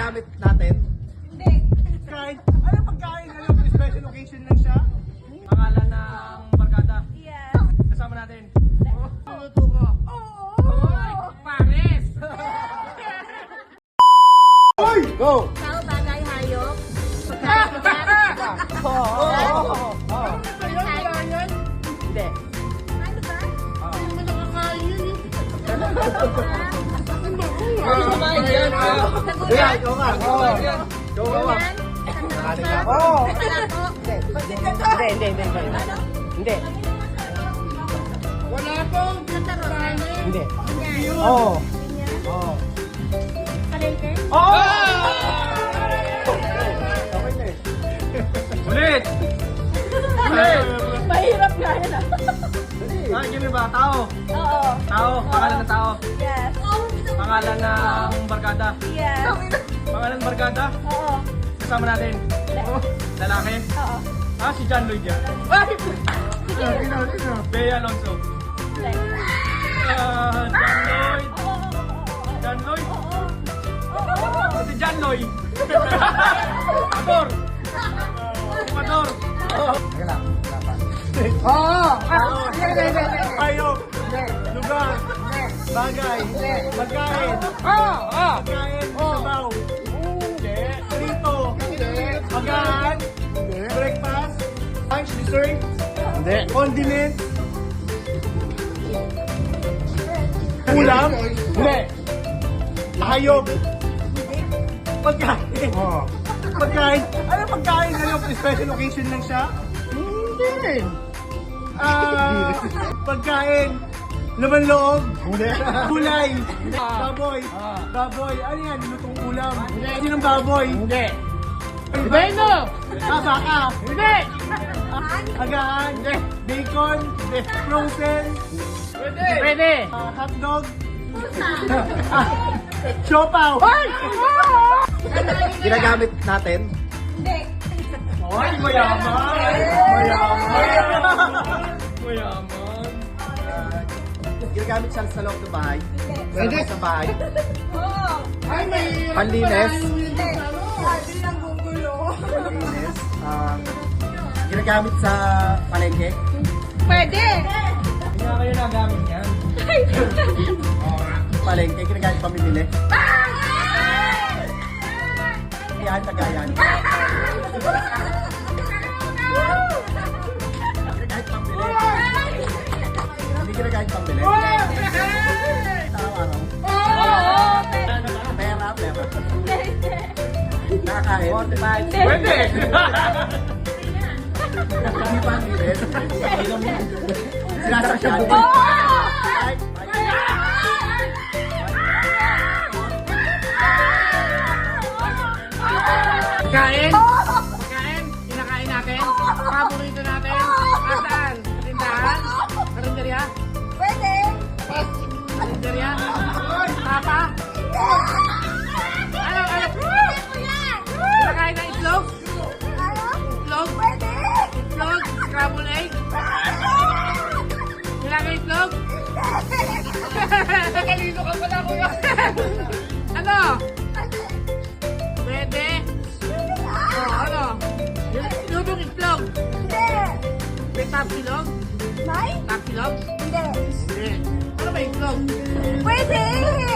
Ginagamit natin. Hindi. Kain. Ano pagkain? Ano? Special occasion lang siya? Pangalan ng barkada. Yes. Kasama natin. Luluto ko. Pares! Hoy! Go! Tao, bagay, hayop. Hindi. Ano ba? Kuya, ikaw nga. Ikaw nga. Nakaling ka. Oo. Hindi. Hindi. Wala pong kakaroon. Hindi. Oo. Oo. Palengke? Oo! Okay na eh. Ulit! Ulit! Mahirap nga yan ah. Ah, ganun ba? Tao. Oo. Tao. Pangalan ng tao. Yes. Pangalan ng barkada. Yes. Pangalan ng barkada. Oo. Kasama natin. Lalaki. Oo. Ah, si John Lloyd yan. Bea Alonso. John Lloyd. Si John Lloyd. Ador. Ador. Teka lang. Wala pa. Hayop. Lugar. Bagay. Pagkain. Pagkain. Sabaw. Prito. Agahan. Breakfast. Lunch. Dessert. Hindi. Condiment. Ulam. Hindi. Hayop. Pagkain. Oo. Pagkain. Ano pagkain? Ano? Special occasion lang siya? Hindi. Pagkain. Laman loob. Hindi. Gulay. Baboy. Baboy. Ano yan? Lutong ulam. Sinong baboy? Hindi. Beno. Baka. Hindi. Agahan. Bacon. Frozen. Pwede. Hotdog. Siopaw. Ginagamit natin. Hindi. Ay, mayaman. Mayaman. Ginagamit siya sa loob ng bahay. Pwede. Sa bahay. Oo. Panlinis. Hindi. Sabi ng gugulo. Panlinis. Ginagamit sa palengke. Pwede. Hindi nga kayo nagamit yan. Palengke. Ginagamit pamimili. Yan, tagayan. Ginagamit pambili. Hindi ginagamit pambili. Araw-araw. Pera. Nakakain. Pwede! Hindi pambili. Sinasakyan. Pagkain? Pagkain? Kinakain natin? Paborito natin? Nasaan? Tindahan? Karinderya? Pwede. Karinderya? Papa? Ano? Kinakain ng itlog? Itlog? Pwede. Itlog? Scrambled egg? Kinakain itlog? Nakalino ka pala kuya. Ano? Pwede? Ano? Sinubong itlog? Hindi. May tapilog? May? Tapilog? Hindi. Hindi. Ano ba itlog? Pwede.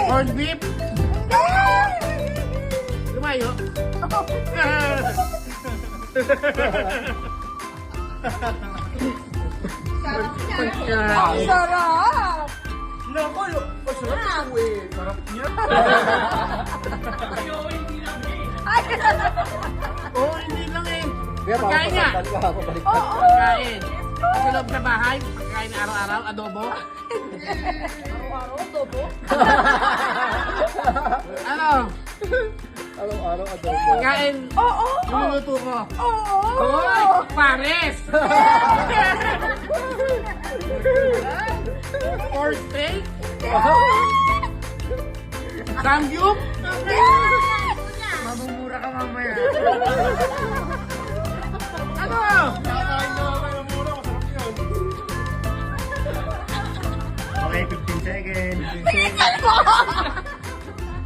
Corned beef? Hindi. Lumayo? Ang sarap. Naku, masarap ito eh. Sarap niya. Oo, hindi lang eh. Kaya Pagkain niya. Pabalik. Pagkain. Sa loob na bahay, pagkain araw-araw, adobo. Araw-araw, tobo. Ano? Araw-araw adobo. Pagkain. Oo. Luluto ko. Oo. Hoy! Pares! Pork steak? Samgyup? Mamumura ka mamaya. Ano? Nakakain na ako ng mura. Masarap yun. Okay, 15 seconds.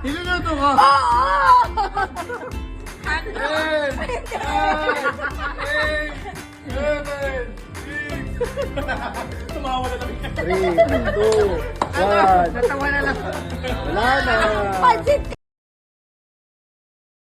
Niluluto ko. Tumawa na lang. 3, 2, 1. Natawa na lang. Wala na. Pansit